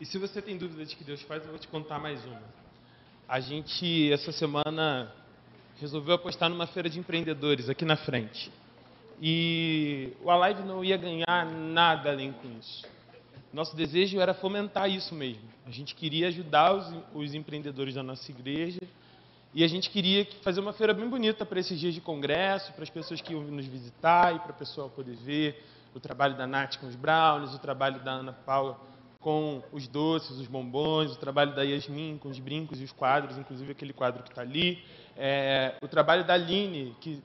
E se você tem dúvida de que Deus faz, eu vou te contar mais uma. A gente, essa semana, resolveu apostar numa feira de empreendedores aqui na frente. E o Alive não ia ganhar nada além com isso. Nosso desejo era fomentar isso mesmo. A gente queria ajudar os empreendedores da nossa igreja e a gente queria fazer uma feira bem bonita para esses dias de congresso, para as pessoas que iam nos visitar e para o pessoal poder ver o trabalho da Nath com os brownies, o trabalho da Ana Paula com os doces, os bombons, o trabalho da Yasmin com os brincos e os quadros, inclusive aquele quadro que está ali, o trabalho da Aline, que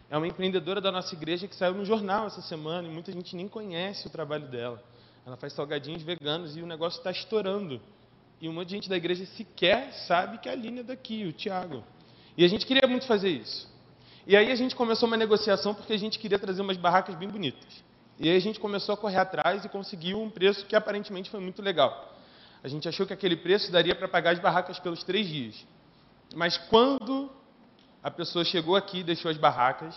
é uma empreendedora da nossa igreja que saiu no jornal essa semana e muita gente nem conhece o trabalho dela. Ela faz salgadinhos veganos e o negócio está estourando. E um monte de gente da igreja sequer sabe que a Aline é daqui, o Tiago. E a gente queria muito fazer isso. E aí a gente começou uma negociação porque a gente queria trazer umas barracas bem bonitas. E aí a gente começou a correr atrás e conseguiu um preço que aparentemente foi muito legal. A gente achou que aquele preço daria para pagar as barracas pelos 3 dias. Mas quando a pessoa chegou aqui e deixou as barracas,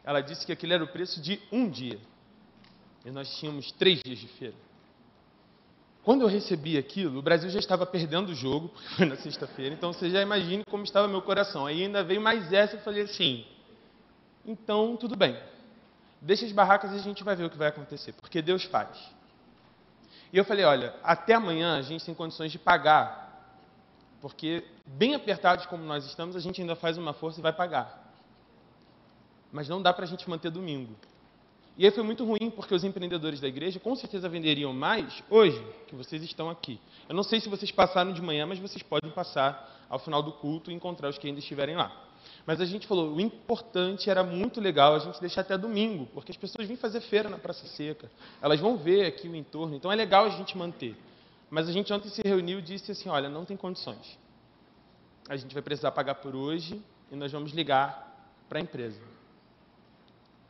ela disse que aquele era o preço de 1 dia. E nós tínhamos 3 dias de feira. Quando eu recebi aquilo, o Brasil já estava perdendo o jogo, porque foi na sexta-feira, então você já imagine como estava meu coração. Aí ainda veio mais essa, eu falei assim, então tudo bem, deixa as barracas e a gente vai ver o que vai acontecer, porque Deus faz. E eu falei, olha, até amanhã a gente tem condições de pagar, porque bem apertados como nós estamos, a gente ainda faz uma força e vai pagar. Mas não dá para a gente manter domingo. E aí foi muito ruim, porque os empreendedores da igreja com certeza venderiam mais hoje, que vocês estão aqui. Eu não sei se vocês passaram de manhã, mas vocês podem passar ao final do culto e encontrar os que ainda estiverem lá. Mas a gente falou, o importante era muito legal a gente deixar até domingo, porque as pessoas vêm fazer feira na Praça Seca, elas vão ver aqui o entorno, então é legal a gente manter. Mas a gente ontem se reuniu e disse assim, olha, não tem condições. A gente vai precisar pagar por hoje e nós vamos ligar para a empresa.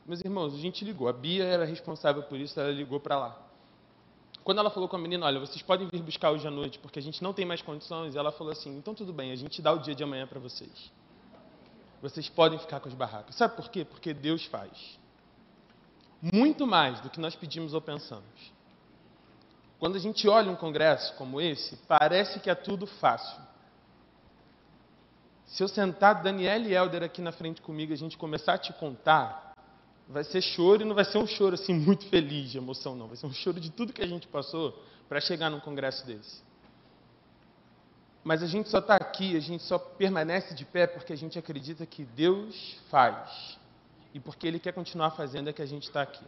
Meus irmãos, a gente ligou. A Bia era responsável por isso, ela ligou para lá. Quando ela falou com a menina, olha, vocês podem vir buscar hoje à noite, porque a gente não tem mais condições, ela falou assim, então tudo bem, a gente dá o dia de amanhã para vocês. Vocês podem ficar com as barracas. Sabe por quê? Porque Deus faz. Muito mais do que nós pedimos ou pensamos. Quando a gente olha um congresso como esse, parece que é tudo fácil. Se eu sentar Daniela e Helder aqui na frente comigo, a gente começar a te contar, vai ser choro e não vai ser um choro assim muito feliz de emoção, não. Vai ser um choro de tudo que a gente passou para chegar num congresso desse. Mas a gente só está aqui, a gente só permanece de pé porque a gente acredita que Deus faz. E porque Ele quer continuar fazendo é que a gente está aqui.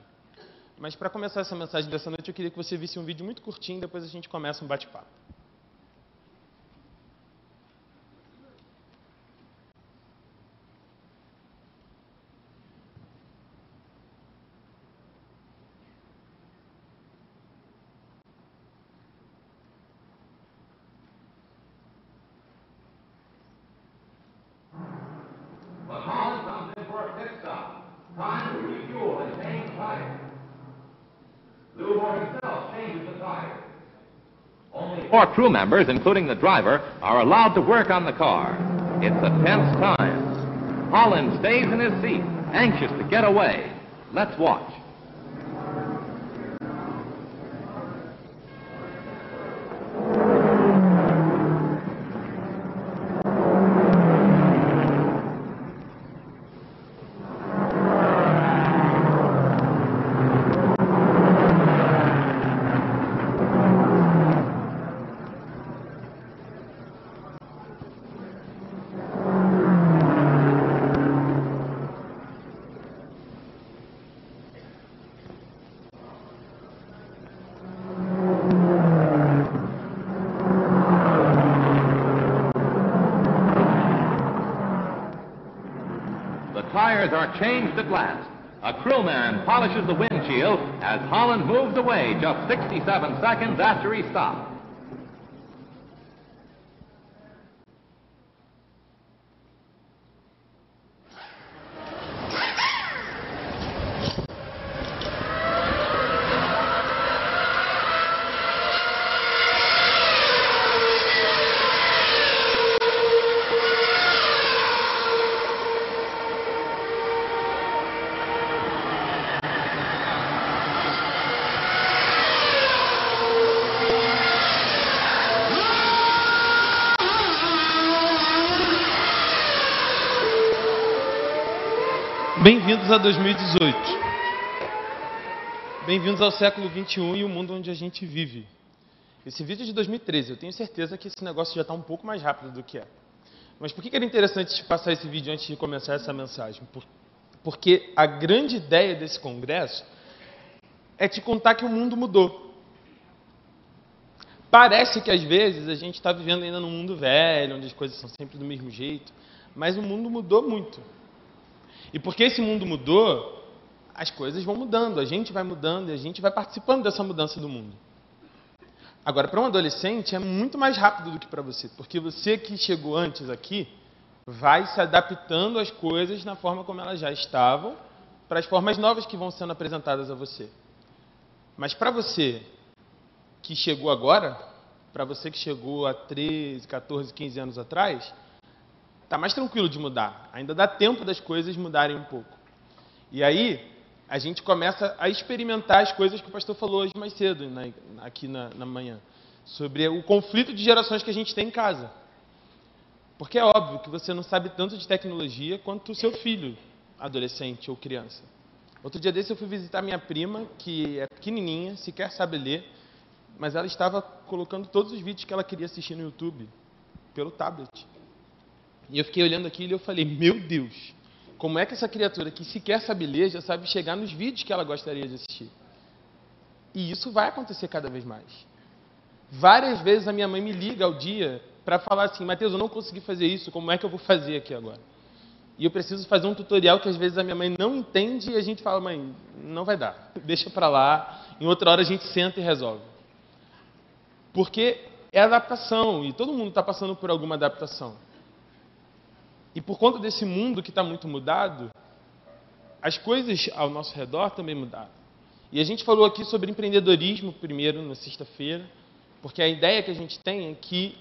Mas para começar essa mensagem dessa noite, eu queria que você visse um vídeo muito curtinho, depois a gente começa um bate-papo. Only 4 crew members, including the driver, are allowed to work on the car. It's a tense time. Holland stays in his seat, anxious to get away. Let's watch. Tires are changed at last. A crewman polishes the windshield as Holland moves away just 67 seconds after he stopped. Bem-vindos a 2018. Bem-vindos ao século XXI e o mundo onde a gente vive. Esse vídeo é de 2013, eu tenho certeza que esse negócio já está um pouco mais rápido do que é. Mas por que era interessante te passar esse vídeo antes de começar essa mensagem? Porque a grande ideia desse congresso é te contar que o mundo mudou. Parece que às vezes a gente está vivendo ainda num mundo velho, onde as coisas são sempre do mesmo jeito, mas o mundo mudou muito. E porque esse mundo mudou, as coisas vão mudando, a gente vai mudando e a gente vai participando dessa mudança do mundo. Agora, para um adolescente é muito mais rápido do que para você, porque você que chegou antes aqui vai se adaptando às coisas na forma como elas já estavam, para as formas novas que vão sendo apresentadas a você. Mas para você que chegou agora, para você que chegou há 13, 14, 15 anos atrás, está mais tranquilo de mudar. Ainda dá tempo das coisas mudarem um pouco. E aí, a gente começa a experimentar as coisas que o pastor falou hoje mais cedo, aqui na manhã, sobre o conflito de gerações que a gente tem em casa. Porque é óbvio que você não sabe tanto de tecnologia quanto o seu filho, adolescente ou criança. Outro dia desse eu fui visitar minha prima, que é pequenininha, sequer sabe ler, mas ela estava colocando todos os vídeos que ela queria assistir no YouTube, pelo tablet. E eu fiquei olhando aquilo e eu falei, meu Deus, como é que essa criatura que sequer sabe ler já sabe chegar nos vídeos que ela gostaria de assistir? E isso vai acontecer cada vez mais. Várias vezes a minha mãe me liga ao dia para falar assim, Mateus, eu não consegui fazer isso, como é que eu vou fazer aqui agora? E eu preciso fazer um tutorial que às vezes a minha mãe não entende e a gente fala, mãe, não vai dar, deixa para lá, em outra hora a gente senta e resolve. Porque é adaptação e todo mundo está passando por alguma adaptação. E por conta desse mundo que está muito mudado, as coisas ao nosso redor também mudaram. E a gente falou aqui sobre empreendedorismo primeiro, na sexta-feira, porque a ideia que a gente tem é que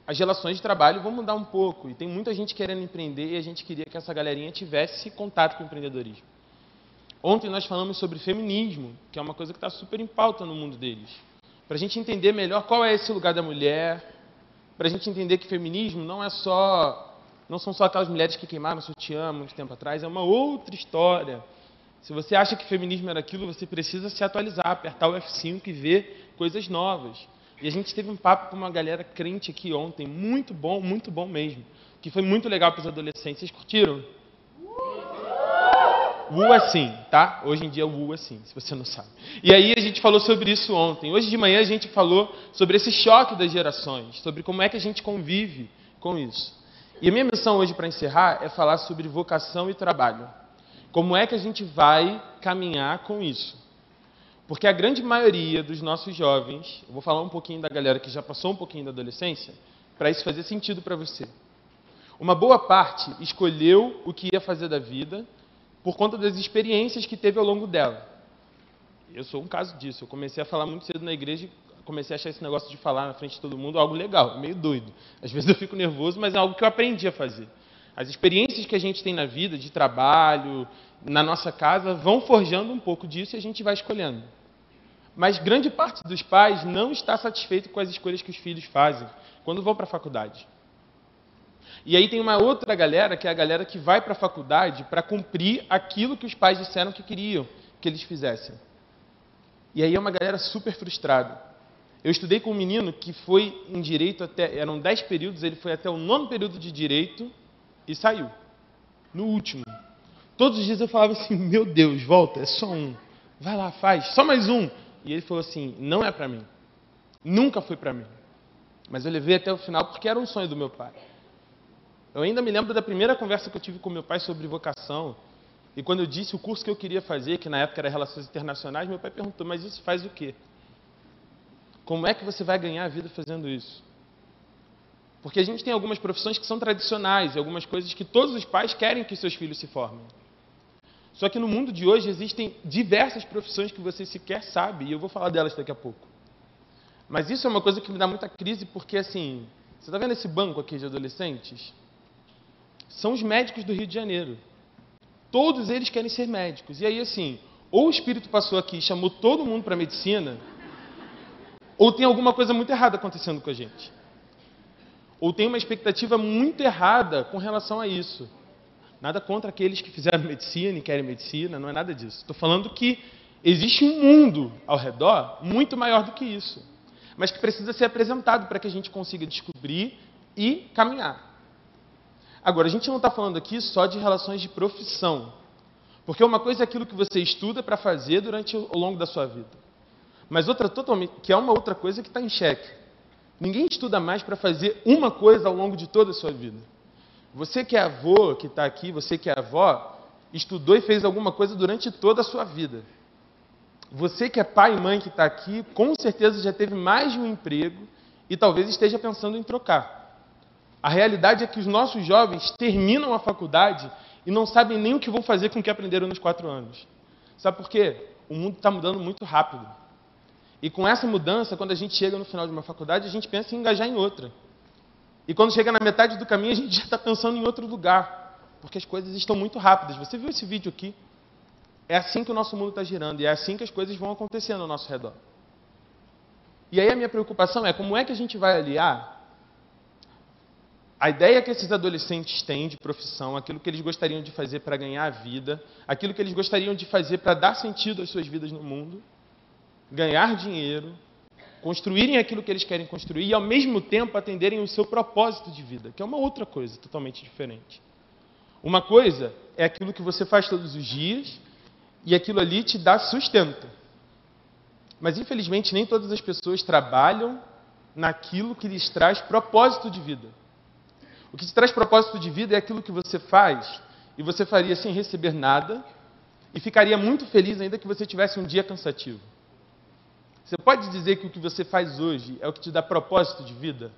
as relações de trabalho vão mudar um pouco. E tem muita gente querendo empreender e a gente queria que essa galerinha tivesse contato com o empreendedorismo. Ontem nós falamos sobre feminismo, que é uma coisa que está super em pauta no mundo deles. Para a gente entender melhor qual é esse lugar da mulher, para a gente entender que feminismo não são só aquelas mulheres que queimaram sutiã muito tempo atrás, é uma outra história. Se você acha que feminismo era aquilo, você precisa se atualizar, apertar o F5 e ver coisas novas. E a gente teve um papo com uma galera crente aqui ontem, muito bom mesmo, que foi muito legal para os adolescentes. Vocês curtiram? U é sim, tá? Hoje em dia o U é sim, se você não sabe. E aí a gente falou sobre isso ontem. Hoje de manhã a gente falou sobre esse choque das gerações, sobre como é que a gente convive com isso. E a minha missão hoje para encerrar é falar sobre vocação e trabalho. Como é que a gente vai caminhar com isso? Porque a grande maioria dos nossos jovens, eu vou falar um pouquinho da galera que já passou um pouquinho da adolescência, para isso fazer sentido para você. Uma boa parte escolheu o que ia fazer da vida por conta das experiências que teve ao longo dela. Eu sou um caso disso. Eu comecei a falar muito cedo na igreja e comecei a achar esse negócio de falar na frente de todo mundo algo legal, meio doido. Às vezes eu fico nervoso, mas é algo que eu aprendi a fazer. As experiências que a gente tem na vida, de trabalho, na nossa casa, vão forjando um pouco disso e a gente vai escolhendo. Mas grande parte dos pais não está satisfeito com as escolhas que os filhos fazem quando vão para a faculdade. E aí tem uma outra galera, que é a galera que vai para a faculdade para cumprir aquilo que os pais disseram que queriam que eles fizessem. E aí é uma galera super frustrada. Eu estudei com um menino que foi em direito eram 10 períodos, ele foi até o 9º período de direito e saiu. No último. Todos os dias eu falava assim, meu Deus, volta, é só um. Vai lá, faz, só mais um. E ele falou assim, não é para mim. Nunca foi para mim. Mas eu levei até o final porque era um sonho do meu pai. Eu ainda me lembro da primeira conversa que eu tive com meu pai sobre vocação. E quando eu disse o curso que eu queria fazer, que na época era Relações Internacionais, meu pai perguntou, mas isso faz o quê? Como é que você vai ganhar a vida fazendo isso? Porque a gente tem algumas profissões que são tradicionais, e algumas coisas que todos os pais querem que seus filhos se formem. Só que no mundo de hoje existem diversas profissões que você sequer sabe, e eu vou falar delas daqui a pouco. Mas isso é uma coisa que me dá muita crise, porque assim, você está vendo esse banco aqui de adolescentes? São os médicos do Rio de Janeiro. Todos eles querem ser médicos. E aí assim, ou o Espírito passou aqui e chamou todo mundo para a medicina, ou tem alguma coisa muito errada acontecendo com a gente. Ou tem uma expectativa muito errada com relação a isso. Nada contra aqueles que fizeram medicina e querem medicina, não é nada disso. Estou falando que existe um mundo ao redor muito maior do que isso, mas que precisa ser apresentado para que a gente consiga descobrir e caminhar. Agora, a gente não está falando aqui só de relações de profissão, porque uma coisa é aquilo que você estuda para fazer ao longo da sua vida, mas outra totalmente, que é uma outra coisa que está em xeque. Ninguém estuda mais para fazer uma coisa ao longo de toda a sua vida. Você que é avô, que está aqui, você que é avó, estudou e fez alguma coisa durante toda a sua vida. Você que é pai e mãe que está aqui, com certeza já teve mais de um emprego e talvez esteja pensando em trocar. A realidade é que os nossos jovens terminam a faculdade e não sabem nem o que vão fazer com o que aprenderam nos 4 anos. Sabe por quê? O mundo está mudando muito rápido. E com essa mudança, quando a gente chega no final de uma faculdade, a gente pensa em engajar em outra. E quando chega na metade do caminho, a gente já está pensando em outro lugar. Porque as coisas estão muito rápidas. Você viu esse vídeo aqui? É assim que o nosso mundo está girando. E é assim que as coisas vão acontecendo ao nosso redor. E aí a minha preocupação é como é que a gente vai aliar a ideia que esses adolescentes têm de profissão, aquilo que eles gostariam de fazer para ganhar a vida, aquilo que eles gostariam de fazer para dar sentido às suas vidas no mundo, ganhar dinheiro, construírem aquilo que eles querem construir e, ao mesmo tempo, atenderem o seu propósito de vida, que é uma outra coisa totalmente diferente. Uma coisa é aquilo que você faz todos os dias e aquilo ali te dá sustento. Mas, infelizmente, nem todas as pessoas trabalham naquilo que lhes traz propósito de vida. O que te traz propósito de vida é aquilo que você faz e você faria sem receber nada e ficaria muito feliz ainda que você tivesse um dia cansativo. Você pode dizer que o que você faz hoje é o que te dá propósito de vida?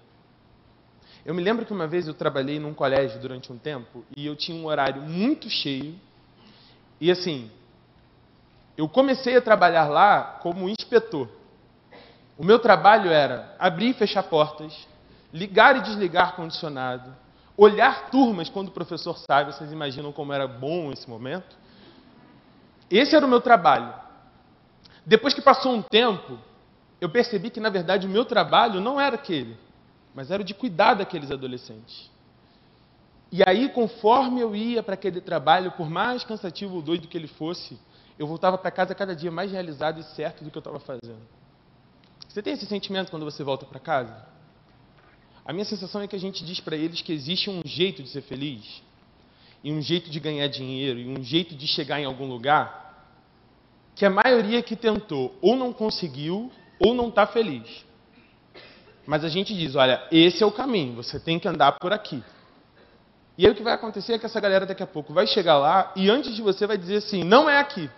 Eu me lembro que uma vez eu trabalhei num colégio durante um tempo e eu tinha um horário muito cheio. E assim, eu comecei a trabalhar lá como inspetor. O meu trabalho era abrir e fechar portas, ligar e desligar ar-condicionado, olhar turmas quando o professor sabe. Vocês imaginam como era bom esse momento? Esse era o meu trabalho. Depois que passou um tempo, eu percebi que, na verdade, o meu trabalho não era aquele, mas era o de cuidar daqueles adolescentes. E aí, conforme eu ia para aquele trabalho, por mais cansativo ou doido que ele fosse, eu voltava para casa cada dia mais realizado e certo do que eu estava fazendo. Você tem esse sentimento quando você volta para casa? A minha sensação é que a gente diz para eles que existe um jeito de ser feliz, e um jeito de ganhar dinheiro, e um jeito de chegar em algum lugar, que a maioria que tentou ou não conseguiu ou não está feliz. Mas a gente diz, olha, esse é o caminho, você tem que andar por aqui. E aí o que vai acontecer é que essa galera daqui a pouco vai chegar lá e antes de você vai dizer assim, não é aqui.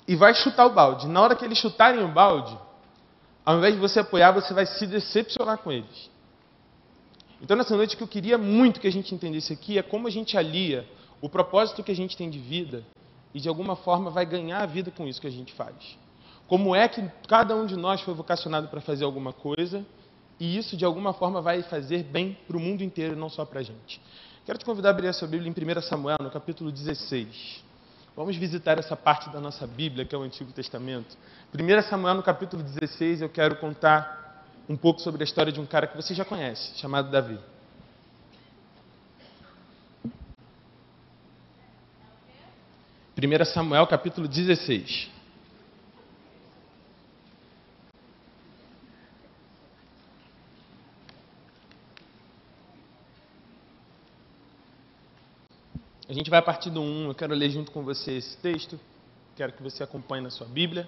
E vai chutar o balde. Na hora que eles chutarem o balde, ao invés de você apoiar, você vai se decepcionar com eles. Então nessa noite o que eu queria muito que a gente entendesse aqui é como a gente alia o propósito que a gente tem de vida e de alguma forma vai ganhar a vida com isso que a gente faz. Como é que cada um de nós foi vocacionado para fazer alguma coisa e isso de alguma forma vai fazer bem para o mundo inteiro, não só para a gente. Quero te convidar a abrir a sua Bíblia em 1 Samuel, no capítulo 16. Vamos visitar essa parte da nossa Bíblia, que é o Antigo Testamento. 1 Samuel, no capítulo 16, eu quero contar um pouco sobre a história de um cara que você já conhece, chamado Davi. Primeira Samuel, capítulo 16. A gente vai a partir do 1, eu quero ler junto com você esse texto, quero que você acompanhe na sua Bíblia,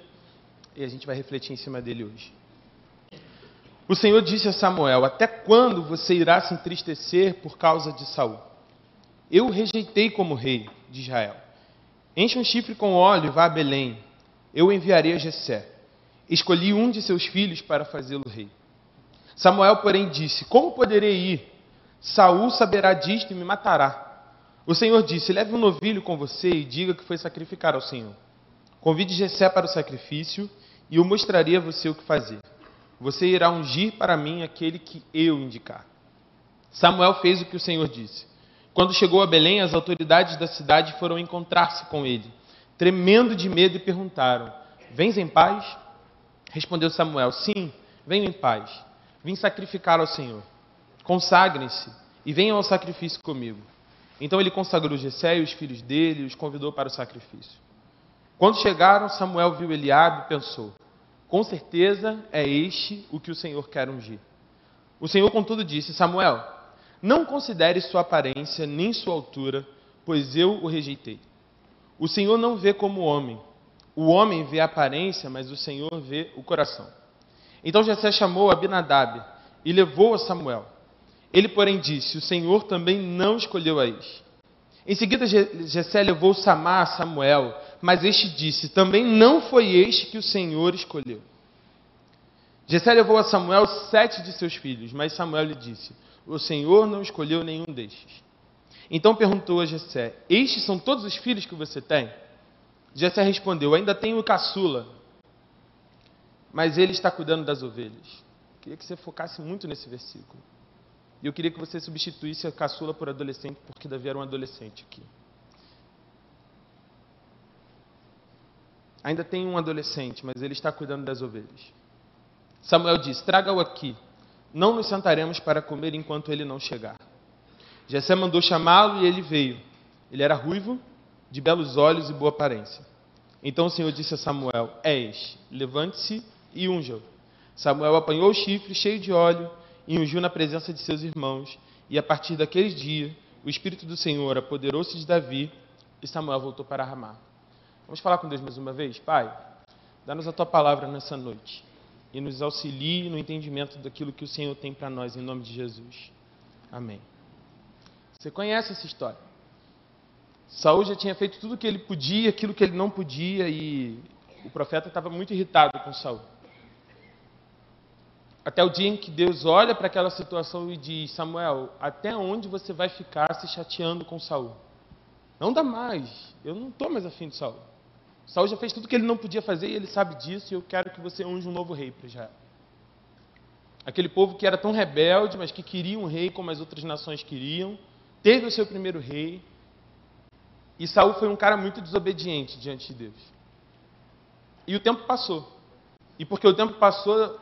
e a gente vai refletir em cima dele hoje. O Senhor disse a Samuel, até quando você irá se entristecer por causa de Saul? Eu o rejeitei como rei de Israel. Enche um chifre com óleo e vá a Belém. Eu o enviarei a Jessé. Escolhi um de seus filhos para fazê-lo rei. Samuel, porém, disse, como poderei ir? Saul saberá disto e me matará. O Senhor disse, leve um novilho com você e diga que foi sacrificar ao Senhor. Convide Jessé para o sacrifício e eu mostrarei a você o que fazer. Você irá ungir para mim aquele que eu indicar. Samuel fez o que o Senhor disse. Quando chegou a Belém, as autoridades da cidade foram encontrar-se com ele, tremendo de medo, e perguntaram, vens em paz? Respondeu Samuel, sim, venho em paz. Vim sacrificar ao Senhor. Consagrem-se e venham ao sacrifício comigo. Então ele consagrou Jessé e os filhos dele e os convidou para o sacrifício. Quando chegaram, Samuel viu Eliabe e pensou: com certeza é este o que o Senhor quer ungir. O Senhor, contudo, disse: Samuel, não considere sua aparência nem sua altura, pois eu o rejeitei. O Senhor não vê como o homem vê a aparência, mas o Senhor vê o coração. Então Jessé chamou Abinadab e levou a Samuel. Ele, porém, disse: o Senhor também não escolheu a este. Em seguida, Jessé levou Samá a Samuel, mas este disse: também não foi este que o Senhor escolheu. Jessé levou a Samuel 7 de seus filhos, mas Samuel lhe disse: o Senhor não escolheu nenhum destes. Então perguntou a Jessé: estes são todos os filhos que você tem? Jessé respondeu: ainda tenho o caçula, mas ele está cuidando das ovelhas. Queria que você focasse muito nesse versículo. E eu queria que você substituísse a caçula por adolescente, porque Davi era um adolescente aqui. Ainda tem um adolescente, mas ele está cuidando das ovelhas. Samuel disse: traga-o aqui. Não nos sentaremos para comer enquanto ele não chegar. Jessé mandou chamá-lo e ele veio. Ele era ruivo, de belos olhos e boa aparência. Então o Senhor disse a Samuel: é este, levante-se e unja-o. Samuel apanhou o chifre cheio de óleo e ungiu na presença de seus irmãos. E a partir daquele dia, o Espírito do Senhor apoderou-se de Davi e Samuel voltou para Ramá. Vamos falar com Deus mais uma vez? Pai, dá-nos a Tua palavra nessa noite e nos auxilie no entendimento daquilo que o Senhor tem para nós, em nome de Jesus. Amém. Você conhece essa história. Saul já tinha feito tudo o que ele podia, aquilo que ele não podia, e o profeta estava muito irritado com Saul. Até o dia em que Deus olha para aquela situação e diz: Samuel, até onde você vai ficar se chateando com Saul? Não dá mais, eu não estou mais afim de Saul. Saul já fez tudo o que ele não podia fazer e ele sabe disso, e eu quero que você unja um novo rei para Israel. Aquele povo que era tão rebelde, mas que queria um rei como as outras nações queriam, teve o seu primeiro rei, e Saul foi um cara muito desobediente diante de Deus. E o tempo passou. E porque o tempo passou,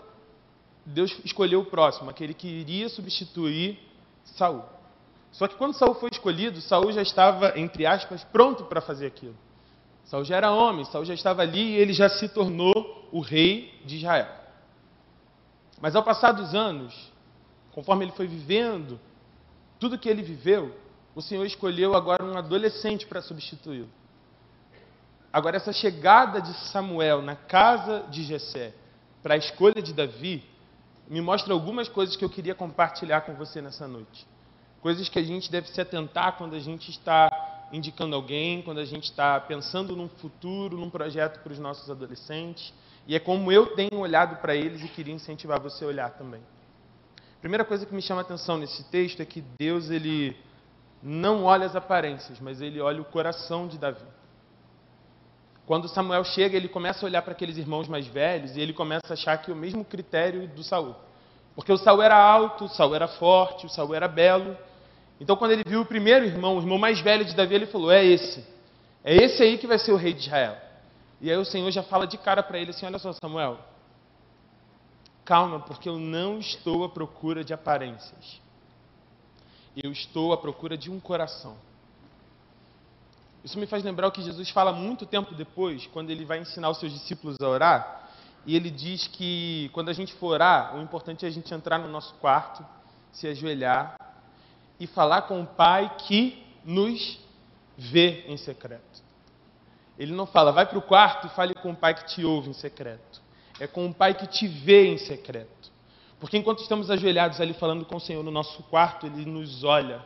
Deus escolheu o próximo, aquele que iria substituir Saul. Só que quando Saul foi escolhido, Saul já estava, entre aspas, pronto para fazer aquilo. Saul já era homem, Saul já estava ali e ele já se tornou o rei de Israel. Mas ao passar dos anos, conforme ele foi vivendo tudo que ele viveu, o Senhor escolheu agora um adolescente para substituí-lo. Agora, essa chegada de Samuel na casa de Jessé para a escolha de Davi me mostra algumas coisas que eu queria compartilhar com você nessa noite. Coisas que a gente deve se atentar quando a gente está indicando alguém, quando a gente está pensando num futuro, num projeto para os nossos adolescentes. E é como eu tenho olhado para eles e queria incentivar você a olhar também. A primeira coisa que me chama a atenção nesse texto é que Deus, ele não olha as aparências, mas ele olha o coração de Davi. Quando Samuel chega, ele começa a olhar para aqueles irmãos mais velhos e ele começa a achar que é o mesmo critério do Saul. Porque o Saul era alto, o Saul era forte, o Saul era belo. Então, quando ele viu o primeiro irmão, o irmão mais velho de Davi, ele falou: é esse aí que vai ser o rei de Israel. E aí o Senhor já fala de cara para ele assim: olha só, Samuel, calma, porque eu não estou à procura de aparências. Eu estou à procura de um coração. Isso me faz lembrar o que Jesus fala muito tempo depois, quando ele vai ensinar os seus discípulos a orar. E ele diz que quando a gente for orar, o importante é a gente entrar no nosso quarto, se ajoelhar e falar com o Pai que nos vê em secreto. Ele não fala: vai para o quarto e fale com o Pai que te ouve em secreto. É com o Pai que te vê em secreto. Porque enquanto estamos ajoelhados ali falando com o Senhor no nosso quarto, Ele nos olha.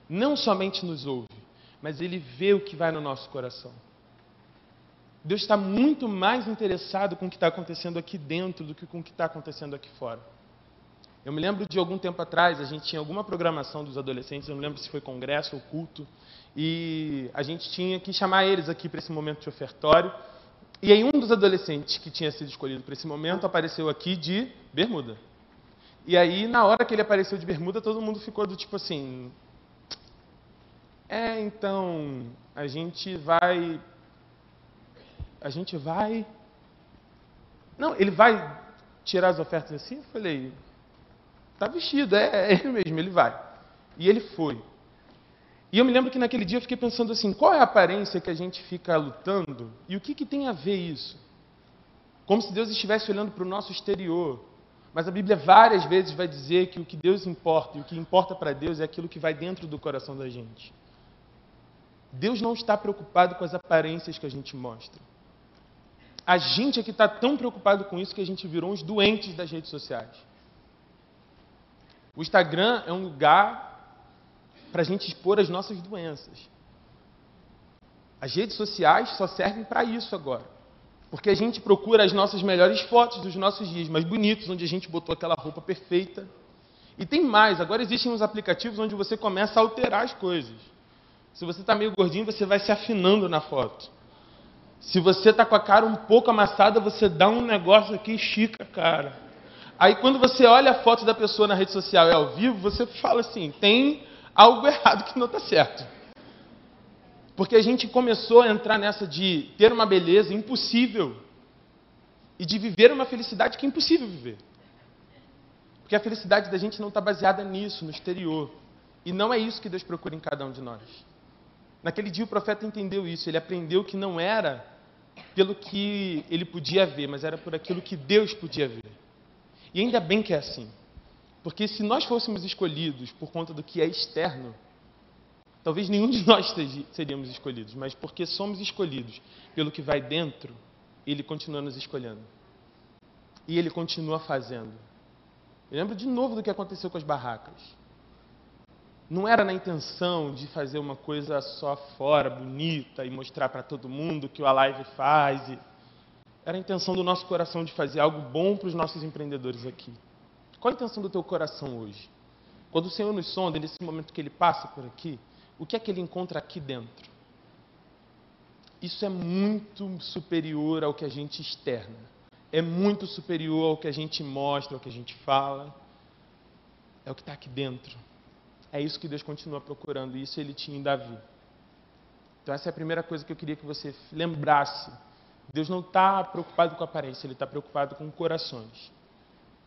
Não somente nos ouve, mas Ele vê o que vai no nosso coração. Deus está muito mais interessado com o que está acontecendo aqui dentro do que com o que está acontecendo aqui fora. Eu me lembro de algum tempo atrás, a gente tinha alguma programação dos adolescentes, eu não lembro se foi congresso ou culto, e a gente tinha que chamar eles aqui para esse momento de ofertório. E aí um dos adolescentes que tinha sido escolhido para esse momento apareceu aqui de bermuda. E aí, na hora que ele apareceu de bermuda, todo mundo ficou do tipo assim: então, a gente vai... Não, ele vai tirar as ofertas assim? Eu falei: tá vestido, é ele mesmo, ele vai. E ele foi. E eu me lembro que naquele dia eu fiquei pensando assim, qual é a aparência que a gente fica lutando e o que tem a ver isso? Como se Deus estivesse olhando para o nosso exterior. Mas a Bíblia várias vezes vai dizer que o que Deus importa e o que importa para Deus é aquilo que vai dentro do coração da gente. Deus não está preocupado com as aparências que a gente mostra. A gente é que está tão preocupado com isso que a gente virou uns doentes das redes sociais. O Instagram é um lugar para a gente expor as nossas doenças. As redes sociais só servem para isso agora. Porque a gente procura as nossas melhores fotos dos nossos dias mais bonitos, onde a gente botou aquela roupa perfeita. E tem mais, agora existem uns aplicativos onde você começa a alterar as coisas. Se você está meio gordinho, você vai se afinando na foto. Se você está com a cara um pouco amassada, você dá um negócio aqui e estica a cara. Aí quando você olha a foto da pessoa na rede social e ao vivo, você fala assim, tem algo errado que não está certo. Porque a gente começou a entrar nessa de ter uma beleza impossível e de viver uma felicidade que é impossível viver. Porque a felicidade da gente não está baseada nisso, no exterior. E não é isso que Deus procura em cada um de nós. Naquele dia o profeta entendeu isso, ele aprendeu que não era pelo que ele podia ver, mas era por aquilo que Deus podia ver. E ainda bem que é assim. Porque se nós fôssemos escolhidos por conta do que é externo, talvez nenhum de nós seríamos escolhidos, mas porque somos escolhidos pelo que vai dentro, Ele continua nos escolhendo. E Ele continua fazendo. Eu lembro de novo do que aconteceu com as barracas. Não era na intenção de fazer uma coisa só fora, bonita, e mostrar para todo mundo que o Alive faz. Era a intenção do nosso coração de fazer algo bom para os nossos empreendedores aqui. Qual a intenção do teu coração hoje? Quando o Senhor nos sonda, nesse momento que Ele passa por aqui, o que é que Ele encontra aqui dentro? Isso é muito superior ao que a gente externa. É muito superior ao que a gente mostra, ao que a gente fala. É o que está aqui dentro. É isso que Deus continua procurando, e isso Ele tinha em Davi. Então essa é a primeira coisa que eu queria que você lembrasse. Deus não está preocupado com a aparência, Ele está preocupado com corações.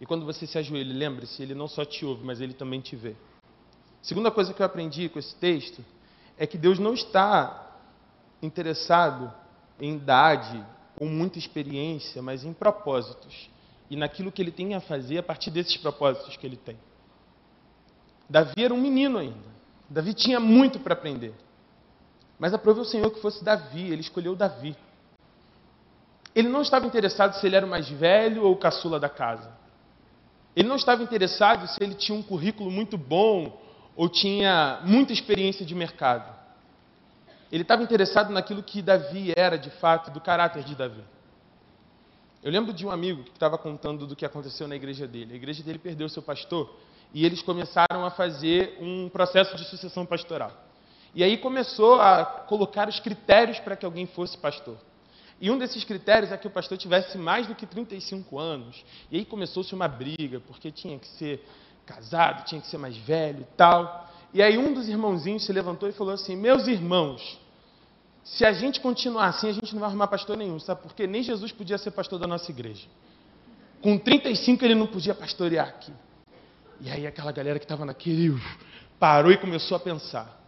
E quando você se ajoelha, lembre-se, Ele não só te ouve, mas Ele também te vê. Segunda coisa que eu aprendi com esse texto é que Deus não está interessado em idade ou muita experiência, mas em propósitos. E naquilo que Ele tem a fazer a partir desses propósitos que Ele tem. Davi era um menino ainda. Davi tinha muito para aprender. Mas aprovou o Senhor que fosse Davi. Ele escolheu Davi. Ele não estava interessado se ele era o mais velho ou o caçula da casa. Ele não estava interessado se ele tinha um currículo muito bom ou tinha muita experiência de mercado. Ele estava interessado naquilo que Davi era, de fato, do caráter de Davi. Eu lembro de um amigo que estava contando do que aconteceu na igreja dele. A igreja dele perdeu seu pastor e eles começaram a fazer um processo de sucessão pastoral. E aí começou a colocar os critérios para que alguém fosse pastor. E um desses critérios é que o pastor tivesse mais do que 35 anos. E aí começou-se uma briga, porque tinha que ser casado, tinha que ser mais velho e tal. E aí um dos irmãozinhos se levantou e falou assim, meus irmãos, se a gente continuar assim, a gente não vai arrumar pastor nenhum, sabe? Porque nem Jesus podia ser pastor da nossa igreja. Com 35 ele não podia pastorear aqui. E aí aquela galera que estava naquele parou e começou a pensar.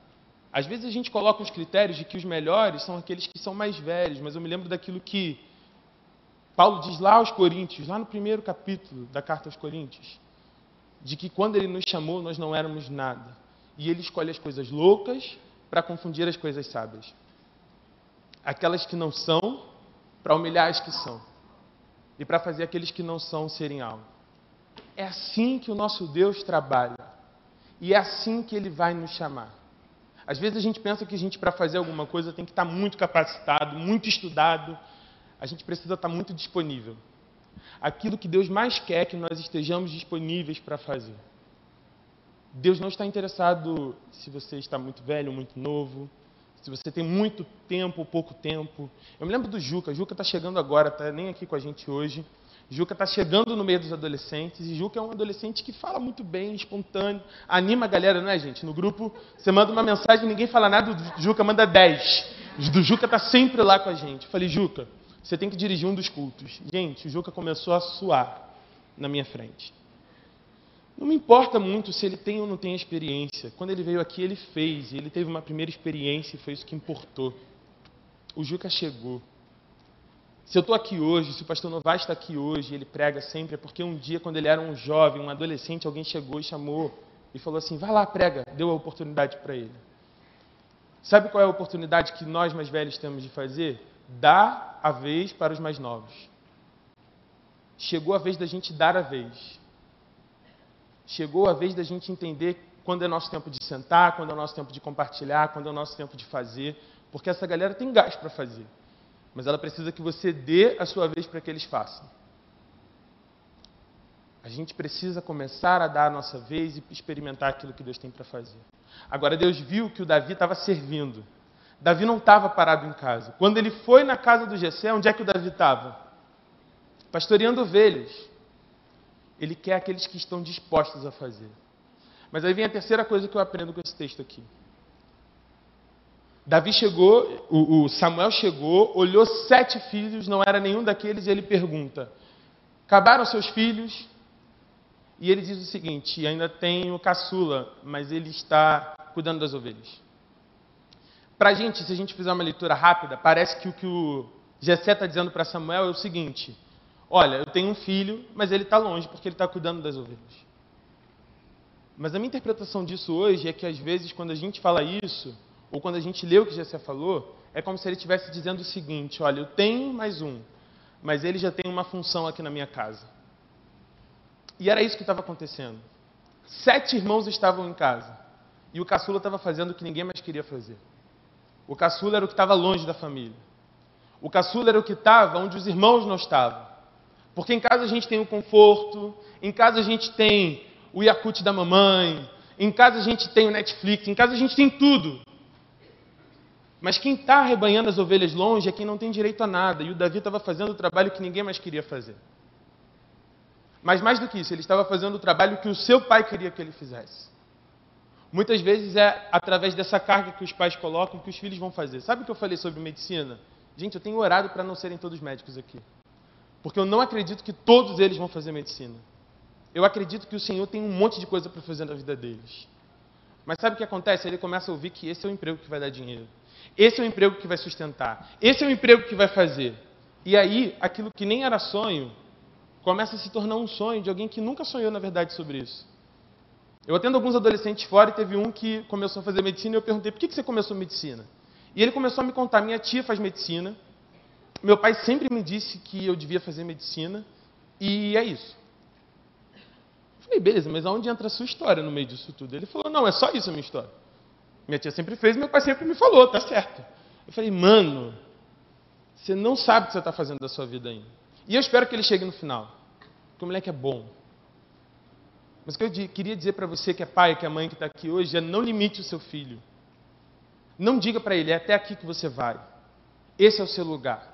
Às vezes a gente coloca os critérios de que os melhores são aqueles que são mais velhos, mas eu me lembro daquilo que Paulo diz lá aos Coríntios, lá no primeiro capítulo da carta aos Coríntios, de que quando ele nos chamou nós não éramos nada. E ele escolhe as coisas loucas para confundir as coisas sábias. Aquelas que não são, para humilhar as que são. E para fazer aqueles que não são serem algo. É assim que o nosso Deus trabalha. E é assim que Ele vai nos chamar. Às vezes a gente pensa que a gente, para fazer alguma coisa, tem que estar muito capacitado, muito estudado. A gente precisa estar muito disponível. Aquilo que Deus mais quer é que nós estejamos disponíveis para fazer. Deus não está interessado se você está muito velho ou muito novo, se você tem muito tempo ou pouco tempo. Eu me lembro do Juca. Juca está chegando agora, está nem aqui com a gente hoje. Juca está chegando no meio dos adolescentes, e Juca é um adolescente que fala muito bem, espontâneo, anima a galera, né, gente? No grupo, você manda uma mensagem, ninguém fala nada, o Juca manda 10. O Juca está sempre lá com a gente. Eu falei, Juca, você tem que dirigir um dos cultos. Gente, o Juca começou a suar na minha frente. Não me importa muito se ele tem ou não tem experiência. Quando ele veio aqui, ele fez. E ele teve uma primeira experiência e foi isso que importou. O Juca chegou. Se eu estou aqui hoje, se o pastor Novaes está aqui hoje, ele prega sempre, é porque um dia, quando ele era um jovem, um adolescente, alguém chegou e chamou e falou assim, vai lá, prega. Deu a oportunidade para ele. Sabe qual é a oportunidade que nós mais velhos temos de fazer? Dar a vez para os mais novos. Chegou a vez da gente dar a vez. Chegou a vez da gente entender quando é nosso tempo de sentar, quando é nosso tempo de compartilhar, quando é nosso tempo de fazer, porque essa galera tem gás para fazer, mas ela precisa que você dê a sua vez para que eles façam. A gente precisa começar a dar a nossa vez e experimentar aquilo que Deus tem para fazer. Agora, Deus viu que o Davi estava servindo. Davi não estava parado em casa. Quando ele foi na casa do Jessé, onde é que o Davi estava? Pastoreando ovelhas. Ele quer aqueles que estão dispostos a fazer. Mas aí vem a terceira coisa que eu aprendo com esse texto aqui. Davi chegou, o Samuel chegou, olhou 7 filhos, não era nenhum daqueles, e ele pergunta, acabaram seus filhos? E ele diz o seguinte, ainda tem o caçula, mas ele está cuidando das ovelhas. Para a gente, se a gente fizer uma leitura rápida, parece que o que o Jessé está dizendo para Samuel é o seguinte, olha, eu tenho um filho, mas ele está longe porque ele está cuidando das ovelhas. Mas a minha interpretação disso hoje é que às vezes quando a gente fala isso, ou quando a gente lê o que Jessé falou, é como se ele estivesse dizendo o seguinte, olha, eu tenho mais um, mas ele já tem uma função aqui na minha casa. E era isso que estava acontecendo. 7 irmãos estavam em casa, e o caçula estava fazendo o que ninguém mais queria fazer. O caçula era o que estava longe da família. O caçula era o que estava onde os irmãos não estavam. Porque em casa a gente tem o conforto, em casa a gente tem o Yakult da mamãe, em casa a gente tem o Netflix, em casa a gente tem tudo. Mas quem está arrebanhando as ovelhas longe é quem não tem direito a nada. E o Davi estava fazendo o trabalho que ninguém mais queria fazer. Mas mais do que isso, ele estava fazendo o trabalho que o seu pai queria que ele fizesse. Muitas vezes é através dessa carga que os pais colocam que os filhos vão fazer. Sabe o que eu falei sobre medicina? Gente, eu tenho orado para não serem todos médicos aqui. Porque eu não acredito que todos eles vão fazer medicina. Eu acredito que o Senhor tem um monte de coisa para fazer na vida deles. Mas sabe o que acontece? Ele começa a ouvir que esse é o emprego que vai dar dinheiro. Esse é o emprego que vai sustentar. Esse é o emprego que vai fazer. E aí, aquilo que nem era sonho, começa a se tornar um sonho de alguém que nunca sonhou, na verdade, sobre isso. Eu atendo alguns adolescentes fora e teve um que começou a fazer medicina e eu perguntei, por que você começou medicina? E ele começou a me contar, minha tia faz medicina, meu pai sempre me disse que eu devia fazer medicina e é isso. Eu falei, beleza, mas aonde entra a sua história no meio disso tudo? Ele falou, não, é só isso a minha história. Minha tia sempre fez, meu pai sempre me falou, tá certo. Eu falei, mano, você não sabe o que você está fazendo da sua vida ainda. E eu espero que ele chegue no final, porque o moleque é bom. Mas o que eu queria dizer para você que é pai, que é mãe, que está aqui hoje, é não limite o seu filho. Não diga para ele, é até aqui que você vai. Esse é o seu lugar.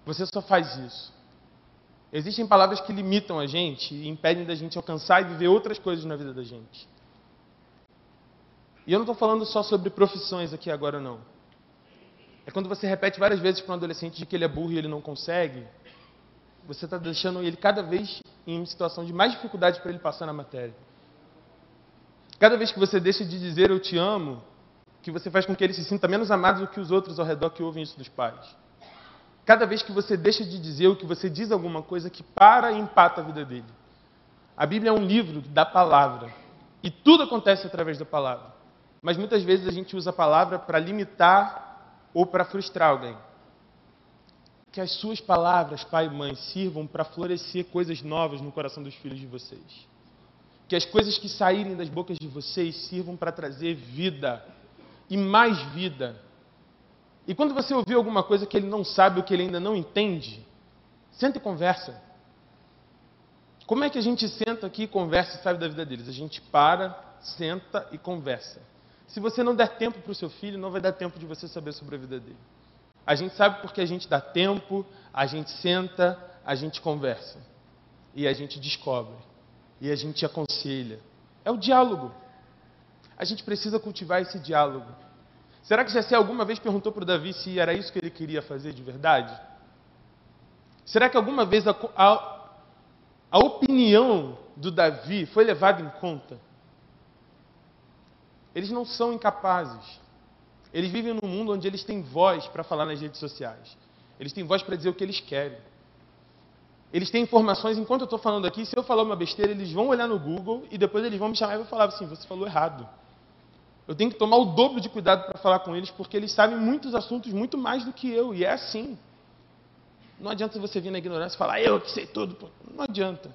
Você só faz isso. Existem palavras que limitam a gente e impedem da gente alcançar e viver outras coisas na vida da gente. E eu não estou falando só sobre profissões aqui agora, não. É quando você repete várias vezes para um adolescente de que ele é burro e ele não consegue, você está deixando ele cada vez em situação de mais dificuldade para ele passar na matéria. Cada vez que você deixa de dizer eu te amo, que você faz com que ele se sinta menos amado do que os outros ao redor que ouvem isso dos pais. Cada vez que você deixa de dizer o que você diz alguma coisa que para e empata a vida dele. A Bíblia é um livro da palavra. E tudo acontece através da palavra. Mas muitas vezes a gente usa a palavra para limitar ou para frustrar alguém. Que as suas palavras, pai e mãe, sirvam para florescer coisas novas no coração dos filhos de vocês. Que as coisas que saírem das bocas de vocês sirvam para trazer vida. E mais vida. E quando você ouvir alguma coisa que ele não sabe ou que ele ainda não entende, senta e conversa. Como é que a gente senta aqui e conversa e sabe da vida deles? A gente para, senta e conversa. Se você não der tempo para o seu filho, não vai dar tempo de você saber sobre a vida dele. A gente sabe porque a gente dá tempo, a gente senta, a gente conversa. E a gente descobre. E a gente aconselha. É o diálogo. A gente precisa cultivar esse diálogo. Será que Jessé alguma vez perguntou para o Davi se era isso que ele queria fazer de verdade? Será que alguma vez a opinião do Davi foi levado em conta. Eles não são incapazes. Eles vivem num mundo onde eles têm voz para falar nas redes sociais. Eles têm voz para dizer o que eles querem. Eles têm informações, enquanto eu estou falando aqui, se eu falar uma besteira, eles vão olhar no Google e depois eles vão me chamar e vão falar assim, você falou errado. Eu tenho que tomar o dobro de cuidado para falar com eles, porque eles sabem muitos assuntos muito mais do que eu, e é assim. Não adianta você vir na ignorância e falar, eu que sei tudo. Pô. Não adianta.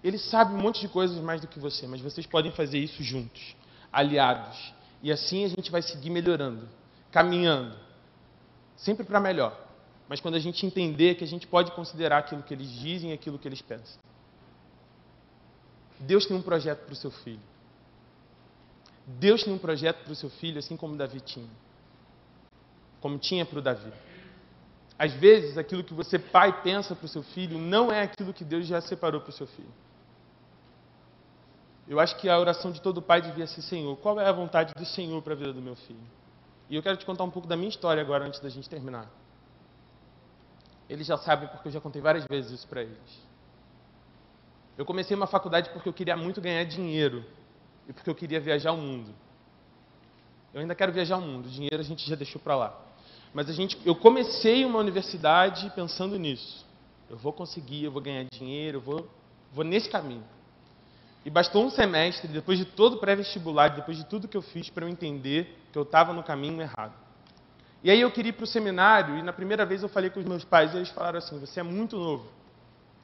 Eles sabem um monte de coisas mais do que você, mas vocês podem fazer isso juntos, aliados. E assim a gente vai seguir melhorando, caminhando, sempre para melhor. Mas quando a gente entender que a gente pode considerar aquilo que eles dizem e aquilo que eles pensam. Deus tem um projeto para o seu filho. Deus tem um projeto para o seu filho, assim como Davi tinha. Como tinha para o Davi. Às vezes, aquilo que você, pai, pensa para o seu filho, não é aquilo que Deus já separou para o seu filho. Eu acho que a oração de todo pai devia ser, Senhor, qual é a vontade do Senhor para a vida do meu filho? E eu quero te contar um pouco da minha história agora, antes da gente terminar. Eles já sabem, porque eu já contei várias vezes isso para eles. Eu comecei uma faculdade porque eu queria muito ganhar dinheiro. E porque eu queria viajar o mundo. Eu ainda quero viajar o mundo. O dinheiro a gente já deixou para lá. Mas eu comecei uma universidade pensando nisso. Eu vou conseguir, eu vou ganhar dinheiro, eu vou nesse caminho. E bastou um semestre, depois de todo o pré-vestibular, depois de tudo que eu fiz, para eu entender que eu estava no caminho errado. E aí eu queria ir para o seminário, e na primeira vez eu falei com os meus pais, e eles falaram assim, você é muito novo.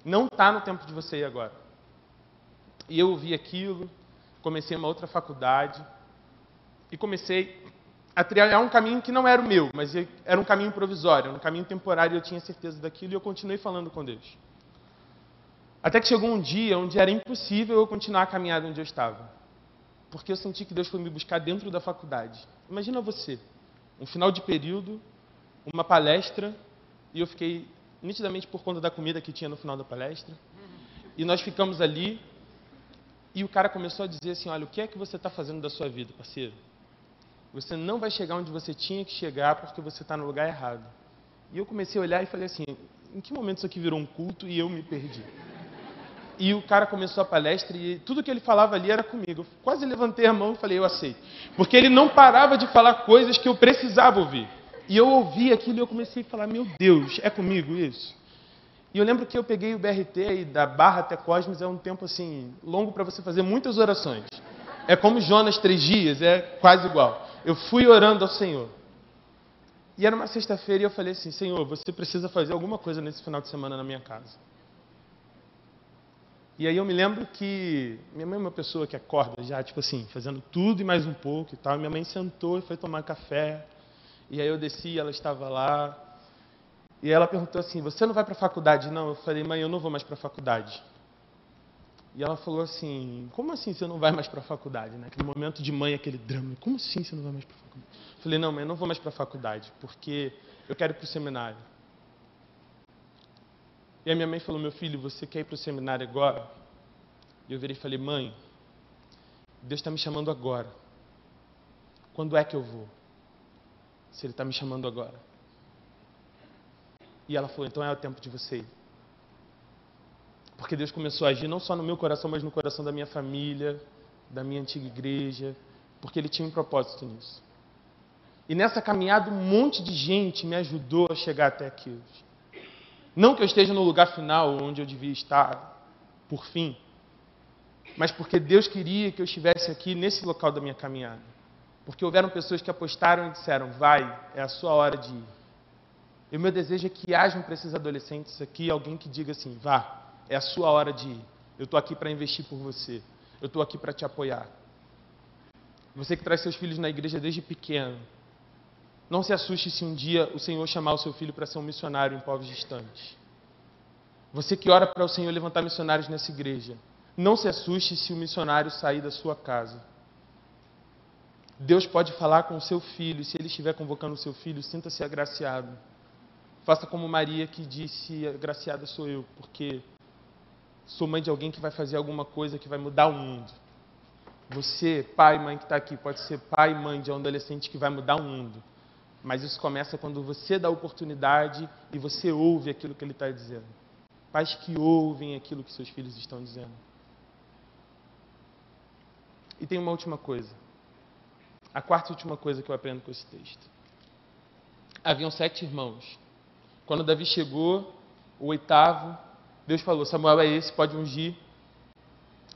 Não está no tempo de você ir agora. E eu ouvi aquilo, comecei uma outra faculdade, e comecei a trilhar um caminho que não era o meu, mas era um caminho provisório, era um caminho temporário, e eu tinha certeza daquilo, e eu continuei falando com Deus. Até que chegou um dia onde era impossível eu continuar a caminhada onde eu estava. Porque eu senti que Deus foi me buscar dentro da faculdade. Imagina você, um final de período, uma palestra, e eu fiquei, nitidamente por conta da comida que tinha no final da palestra, e nós ficamos ali, e o cara começou a dizer assim, olha, o que é que você está fazendo da sua vida, parceiro? Você não vai chegar onde você tinha que chegar porque você está no lugar errado. E eu comecei a olhar e falei assim, em que momento isso aqui virou um culto e eu me perdi? E o cara começou a palestra e tudo que ele falava ali era comigo. Eu quase levantei a mão e falei, eu aceito. Porque ele não parava de falar coisas que eu precisava ouvir. E eu ouvi aquilo e eu comecei a falar, meu Deus, é comigo isso? E eu lembro que eu peguei o BRT e da Barra até Cosmos, é um tempo assim, longo para você fazer muitas orações. É como Jonas 3 dias, é quase igual. Eu fui orando ao Senhor. E era uma sexta-feira e eu falei assim, Senhor, você precisa fazer alguma coisa nesse final de semana na minha casa. E aí eu me lembro que minha mãe é uma pessoa que acorda já, tipo assim, fazendo tudo e mais um pouco e tal. Minha mãe sentou e foi tomar café. E aí eu desci, ela estava lá. E ela perguntou assim, você não vai para a faculdade? Não. Eu falei, mãe, eu não vou mais para a faculdade. E ela falou assim, como assim você não vai mais para a faculdade? Naquele momento de mãe, aquele drama, como assim você não vai mais para a faculdade? Eu falei, não, mãe, eu não vou mais para a faculdade, porque eu quero ir para o seminário. E a minha mãe falou, meu filho, você quer ir para o seminário agora? E eu virei e falei, mãe, Deus está me chamando agora. Quando é que eu vou? Se Ele está me chamando agora. E ela falou, então é o tempo de você ir. Porque Deus começou a agir não só no meu coração, mas no coração da minha família, da minha antiga igreja, porque Ele tinha um propósito nisso. E nessa caminhada, um monte de gente me ajudou a chegar até aqui. Não que eu esteja no lugar final, onde eu devia estar, por fim, mas porque Deus queria que eu estivesse aqui nesse local da minha caminhada. Porque houveram pessoas que apostaram e disseram, vai, é a sua hora de ir. E o meu desejo é que hajam para esses adolescentes aqui alguém que diga assim, vá, é a sua hora de ir. Eu estou aqui para investir por você. Eu estou aqui para te apoiar. Você que traz seus filhos na igreja desde pequeno, não se assuste se um dia o Senhor chamar o seu filho para ser um missionário em povos distantes. Você que ora para o Senhor levantar missionários nessa igreja, não se assuste se o missionário sair da sua casa. Deus pode falar com o seu filho, e se Ele estiver convocando o seu filho, sinta-se agraciado. Faça como Maria que disse, agraciada sou eu, porque sou mãe de alguém que vai fazer alguma coisa que vai mudar o mundo. Você, pai e mãe que está aqui, pode ser pai e mãe de um adolescente que vai mudar o mundo. Mas isso começa quando você dá oportunidade e você ouve aquilo que ele está dizendo. Pais que ouvem aquilo que seus filhos estão dizendo. E tem uma última coisa. A quarta e última coisa que eu aprendo com esse texto. Haviam 7 irmãos. Quando Davi chegou, o 8º, Deus falou, Samuel é esse, pode ungir.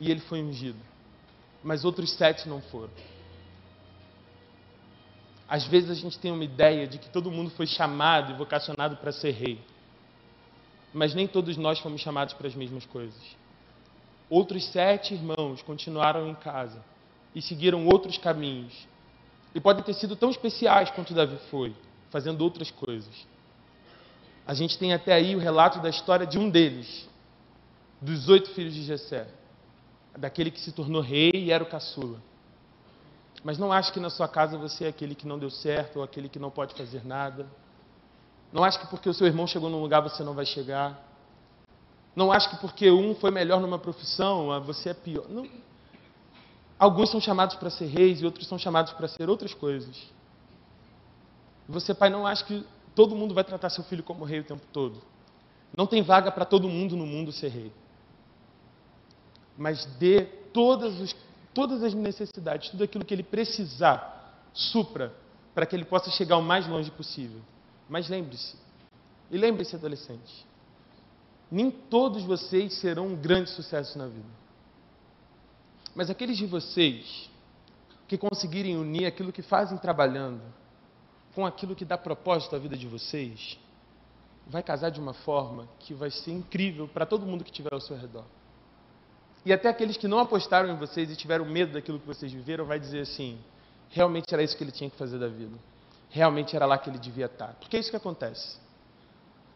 E ele foi ungido. Mas outros 7 não foram. Às vezes a gente tem uma ideia de que todo mundo foi chamado e vocacionado para ser rei. Mas nem todos nós fomos chamados para as mesmas coisas. Outros 7 irmãos continuaram em casa e seguiram outros caminhos. E podem ter sido tão especiais quanto Davi foi, fazendo outras coisas. A gente tem até aí o relato da história de um deles, dos 8 filhos de Jessé, daquele que se tornou rei e era o caçula. Mas não ache que na sua casa você é aquele que não deu certo ou aquele que não pode fazer nada. Não ache que porque o seu irmão chegou num lugar você não vai chegar. Não ache que porque um foi melhor numa profissão, você é pior. Não. Alguns são chamados para ser reis e outros são chamados para ser outras coisas. Você, pai, não acha que todo mundo vai tratar seu filho como rei o tempo todo. Não tem vaga para todo mundo no mundo ser rei. Mas dê todas as necessidades, tudo aquilo que ele precisar, supra, para que ele possa chegar o mais longe possível. Mas lembre-se, e lembre-se, adolescente, nem todos vocês serão um grande sucesso na vida. Mas aqueles de vocês que conseguirem unir aquilo que fazem trabalhando com aquilo que dá propósito à vida de vocês, vai casar de uma forma que vai ser incrível para todo mundo que estiver ao seu redor. E até aqueles que não apostaram em vocês e tiveram medo daquilo que vocês viveram, vai dizer assim, realmente era isso que ele tinha que fazer da vida. Realmente era lá que ele devia estar. Porque é isso que acontece.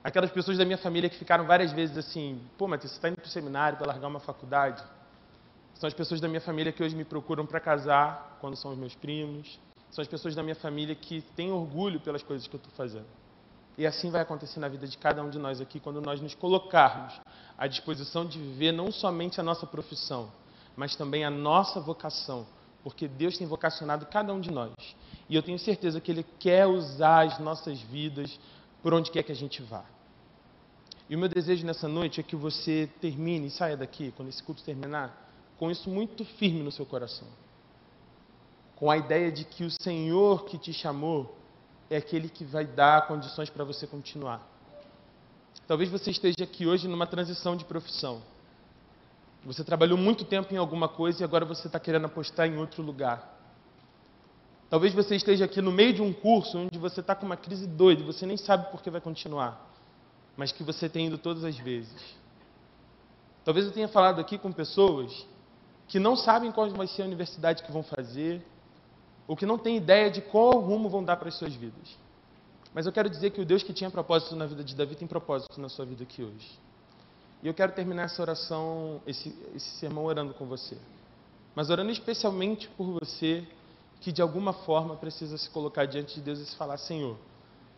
Aquelas pessoas da minha família que ficaram várias vezes assim, pô, Matheus, você está indo para o seminário para largar uma faculdade? São as pessoas da minha família que hoje me procuram para casar, quando são os meus primos. São as pessoas da minha família que têm orgulho pelas coisas que eu estou fazendo. E assim vai acontecer na vida de cada um de nós aqui, quando nós nos colocarmos à disposição de viver não somente a nossa profissão, mas também a nossa vocação, porque Deus tem vocacionado cada um de nós. E eu tenho certeza que Ele quer usar as nossas vidas por onde quer que a gente vá. E o meu desejo nessa noite é que você termine e saia daqui, quando esse culto terminar, com isso muito firme no seu coração. Com a ideia de que o Senhor que te chamou é aquele que vai dar condições para você continuar. Talvez você esteja aqui hoje numa transição de profissão. Você trabalhou muito tempo em alguma coisa e agora você está querendo apostar em outro lugar. Talvez você esteja aqui no meio de um curso onde você está com uma crise doida, você nem sabe por que vai continuar, mas que você tem ido todas as vezes. Talvez eu tenha falado aqui com pessoas que não sabem qual vai ser a universidade que vão fazer, ou que não têm ideia de qual rumo vão dar para as suas vidas. Mas eu quero dizer que o Deus que tinha propósito na vida de Davi tem propósito na sua vida aqui hoje. E eu quero terminar essa oração, esse sermão orando com você. Mas orando especialmente por você que de alguma forma precisa se colocar diante de Deus e se falar, Senhor,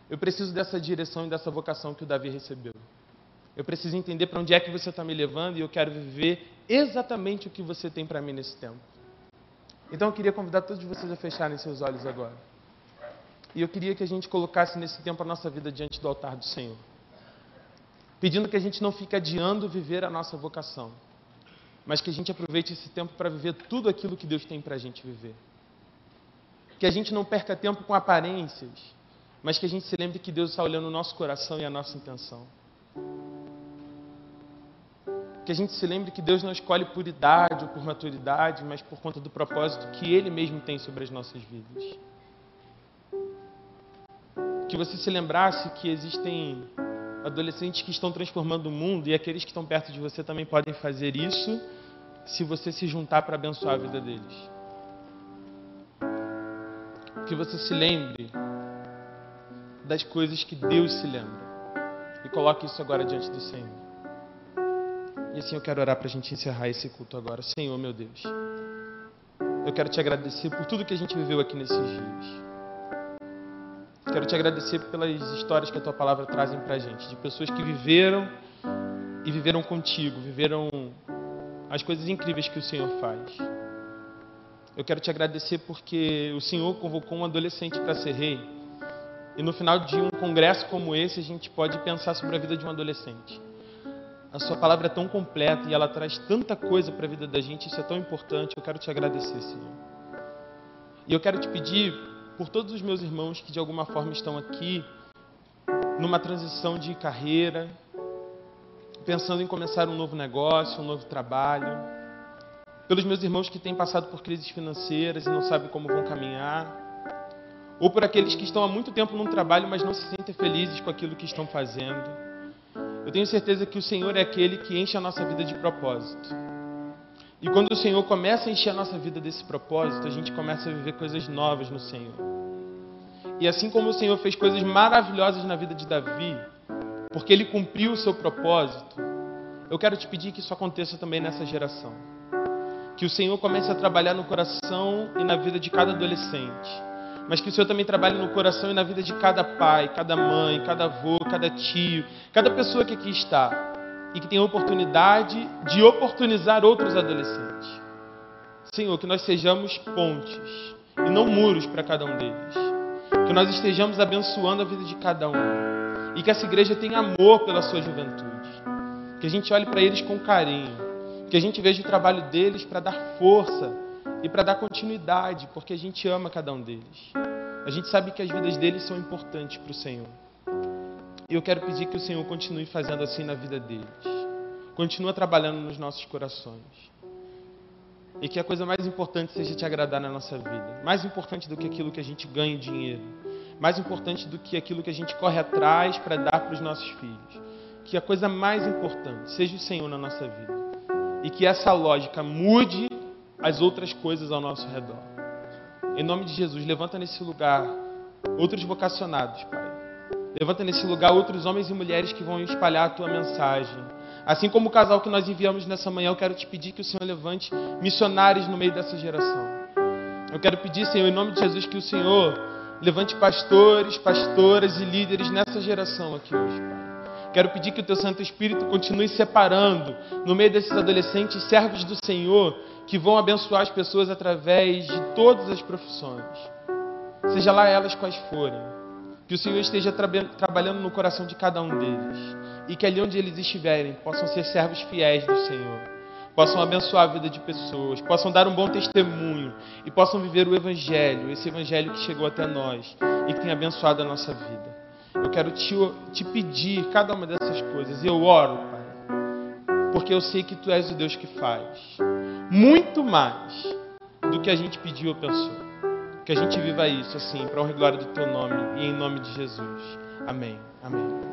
eu preciso dessa direção e dessa vocação que o Davi recebeu. Eu preciso entender para onde é que você está me levando e eu quero viver exatamente o que você tem para mim nesse tempo. Então eu queria convidar todos vocês a fecharem seus olhos agora. E eu queria que a gente colocasse nesse tempo a nossa vida diante do altar do Senhor. Pedindo que a gente não fique adiando viver a nossa vocação, mas que a gente aproveite esse tempo para viver tudo aquilo que Deus tem para a gente viver. Que a gente não perca tempo com aparências, mas que a gente se lembre que Deus está olhando o nosso coração e a nossa intenção. Que a gente se lembre que Deus não escolhe por idade ou por maturidade, mas por conta do propósito que Ele mesmo tem sobre as nossas vidas. Que você se lembrasse que existem adolescentes que estão transformando o mundo e aqueles que estão perto de você também podem fazer isso se você se juntar para abençoar a vida deles. Que você se lembre das coisas que Deus se lembra e coloque isso agora diante do Senhor. E assim eu quero orar para a gente encerrar esse culto agora. Senhor, meu Deus, eu quero te agradecer por tudo que a gente viveu aqui nesses dias. Quero te agradecer pelas histórias que a Tua Palavra trazem para a gente, de pessoas que viveram e viveram contigo, viveram as coisas incríveis que o Senhor faz. Eu quero te agradecer porque o Senhor convocou um adolescente para ser rei. E no final de um congresso como esse, a gente pode pensar sobre a vida de um adolescente. A sua palavra é tão completa e ela traz tanta coisa para a vida da gente, isso é tão importante. Eu quero te agradecer, Senhor. E eu quero te pedir por todos os meus irmãos que de alguma forma estão aqui, numa transição de carreira, pensando em começar um novo negócio, um novo trabalho. Pelos meus irmãos que têm passado por crises financeiras e não sabem como vão caminhar. Ou por aqueles que estão há muito tempo num trabalho, mas não se sentem felizes com aquilo que estão fazendo. Eu tenho certeza que o Senhor é aquele que enche a nossa vida de propósito. E quando o Senhor começa a encher a nossa vida desse propósito, a gente começa a viver coisas novas no Senhor. E assim como o Senhor fez coisas maravilhosas na vida de Davi, porque ele cumpriu o seu propósito, eu quero te pedir que isso aconteça também nessa geração. Que o Senhor comece a trabalhar no coração e na vida de cada adolescente. Mas que o Senhor também trabalhe no coração e na vida de cada pai, cada mãe, cada avô, cada tio, cada pessoa que aqui está. E que tenha a oportunidade de oportunizar outros adolescentes. Senhor, que nós sejamos pontes e não muros para cada um deles. Que nós estejamos abençoando a vida de cada um. E que essa igreja tenha amor pela sua juventude. Que a gente olhe para eles com carinho. Que a gente veja o trabalho deles para dar força e para dar continuidade, porque a gente ama cada um deles. A gente sabe que as vidas deles são importantes para o Senhor. E eu quero pedir que o Senhor continue fazendo assim na vida deles. Continua trabalhando nos nossos corações. E que a coisa mais importante seja te agradar na nossa vida. Mais importante do que aquilo que a gente ganha dinheiro. Mais importante do que aquilo que a gente corre atrás para dar para os nossos filhos. Que a coisa mais importante seja o Senhor na nossa vida. E que essa lógica mude as outras coisas ao nosso redor. Em nome de Jesus, levanta nesse lugar outros vocacionados, Pai. Levanta nesse lugar outros homens e mulheres que vão espalhar a Tua mensagem. Assim como o casal que nós enviamos nessa manhã, eu quero te pedir que o Senhor levante missionários no meio dessa geração. Eu quero pedir, Senhor, em nome de Jesus, que o Senhor levante pastores, pastoras e líderes nessa geração aqui hoje, Pai. Quero pedir que o Teu Santo Espírito continue separando no meio desses adolescentes servos do Senhor que vão abençoar as pessoas através de todas as profissões, seja lá elas quais forem. Que o Senhor esteja trabalhando no coração de cada um deles e que ali onde eles estiverem possam ser servos fiéis do Senhor, possam abençoar a vida de pessoas, possam dar um bom testemunho e possam viver o Evangelho, esse Evangelho que chegou até nós e que tem abençoado a nossa vida. Eu quero te pedir cada uma dessas coisas e eu oro, Pai, porque eu sei que Tu és o Deus que faz muito mais do que a gente pediu ou pensou. Que a gente viva isso assim, para a honra e glória do Teu nome e em nome de Jesus. Amém. Amém.